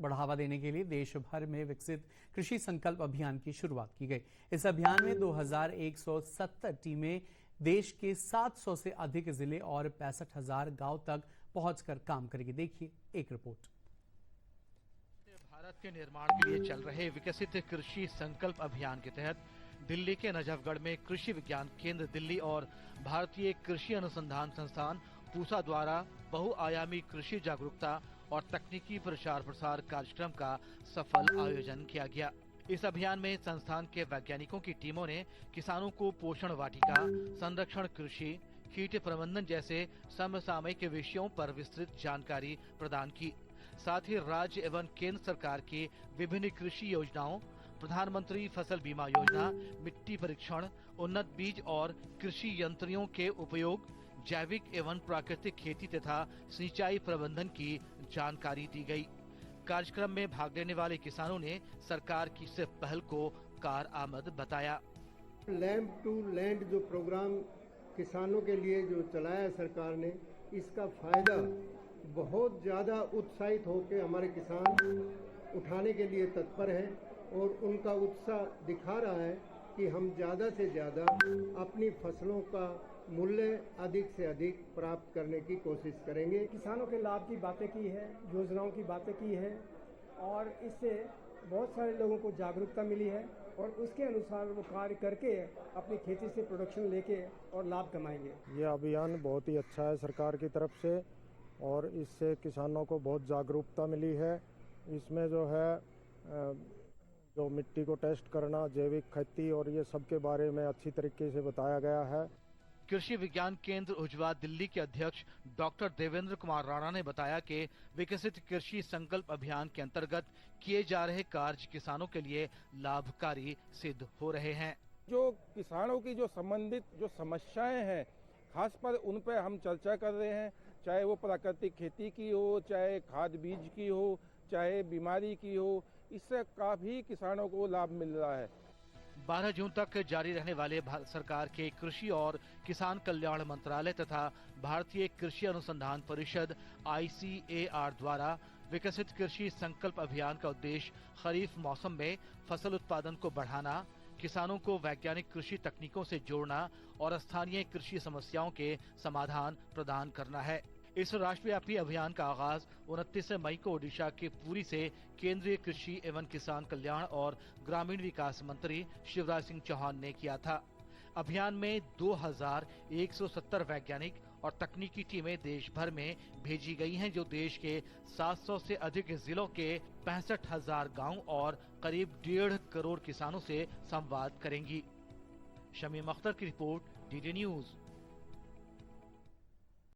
बढ़ावा देने के लिए देश भर में विकसित कृषि संकल्प अभियान की शुरुआत की गई। इस अभियान में 2170 टीमें देश के 700 से अधिक जिले और 65,000 गांव तक पहुंचकर काम करेगी। देखिए एक रिपोर्ट। भारत के निर्माण के लिए चल रहे विकसित कृषि संकल्प अभियान के तहत दिल्ली के नजफगढ़ में कृषि विज्ञान केंद्र दिल्ली और भारतीय कृषि अनुसंधान संस्थान पूसा द्वारा बहुआयामी कृषि जागरूकता और तकनीकी प्रचार प्रसार कार्यक्रम का सफल आयोजन किया गया। इस अभियान में संस्थान के वैज्ञानिकों की टीमों ने किसानों को पोषण वाटिका, संरक्षण कृषि, कीट प्रबंधन जैसे समसामयिक विषयों पर विस्तृत जानकारी प्रदान की। साथ ही राज्य एवं केंद्र सरकार की विभिन्न कृषि योजनाओं, प्रधानमंत्री फसल बीमा योजना, मिट्टी परीक्षण, उन्नत बीज और कृषि यंत्रों के उपयोग, जैविक एवं प्राकृतिक खेती तथा सिंचाई प्रबंधन की जानकारी दी गई। कार्यक्रम में भाग लेने वाले किसानों ने सरकार की इस पहल को कारआमद बताया। लैंड टू लैंड जो प्रोग्राम किसानों के लिए जो चलाया सरकार ने, इसका फायदा बहुत ज़्यादा उत्साहित होकर हमारे किसान उठाने के लिए तत्पर हैं और उनका उत्साह दिखा रहा है कि हम ज़्यादा से ज़्यादा अपनी फसलों का मूल्य अधिक से अधिक प्राप्त करने की कोशिश करेंगे। किसानों के लाभ की बातें की है, योजनाओं की बातें की है और इससे बहुत सारे लोगों को जागरूकता मिली है और उसके अनुसार वो कार्य करके अपनी खेती से प्रोडक्शन लेके और लाभ कमाएंगे। ये अभियान बहुत ही अच्छा है सरकार की तरफ से और इससे किसानों को बहुत जागरूकता मिली है। इसमें जो है जो मिट्टी को टेस्ट करना, जैविक खेती और ये सब के बारे में अच्छी तरीके से बताया गया है। कृषि विज्ञान केंद्र उजवा दिल्ली के अध्यक्ष डॉक्टर देवेंद्र कुमार राणा ने बताया कि विकसित कृषि संकल्प अभियान के अंतर्गत किए जा रहे कार्य किसानों के लिए लाभकारी सिद्ध हो रहे हैं। जो किसानों की जो संबंधित जो समस्याएं हैं, खास पर उन पर हम चर्चा कर रहे हैं, चाहे वो प्राकृतिक खेती की हो, चाहे खाद बीज की हो, चाहे बीमारी की हो, इससे काफी किसानों को लाभ मिल रहा है। 12 जून तक जारी रहने वाले भारत सरकार के कृषि और किसान कल्याण मंत्रालय तथा भारतीय कृषि अनुसंधान परिषद ICAR द्वारा विकसित कृषि संकल्प अभियान का उद्देश्य खरीफ मौसम में फसल उत्पादन को बढ़ाना, किसानों को वैज्ञानिक कृषि तकनीकों से जोड़ना और स्थानीय कृषि समस्याओं के समाधान प्रदान करना है। इस राष्ट्रव्यापी अभियान का आगाज 29 मई को ओडिशा के पुरी से केंद्रीय कृषि एवं किसान कल्याण और ग्रामीण विकास मंत्री शिवराज सिंह चौहान ने किया था। अभियान में 2170 वैज्ञानिक और तकनीकी टीमें देश भर में भेजी गई हैं, जो देश के 700 से अधिक जिलों के 65,000 गांव और करीब 1.5 करोड़ किसानों से संवाद करेंगी। शमीम अख्तर की रिपोर्ट, DD न्यूज।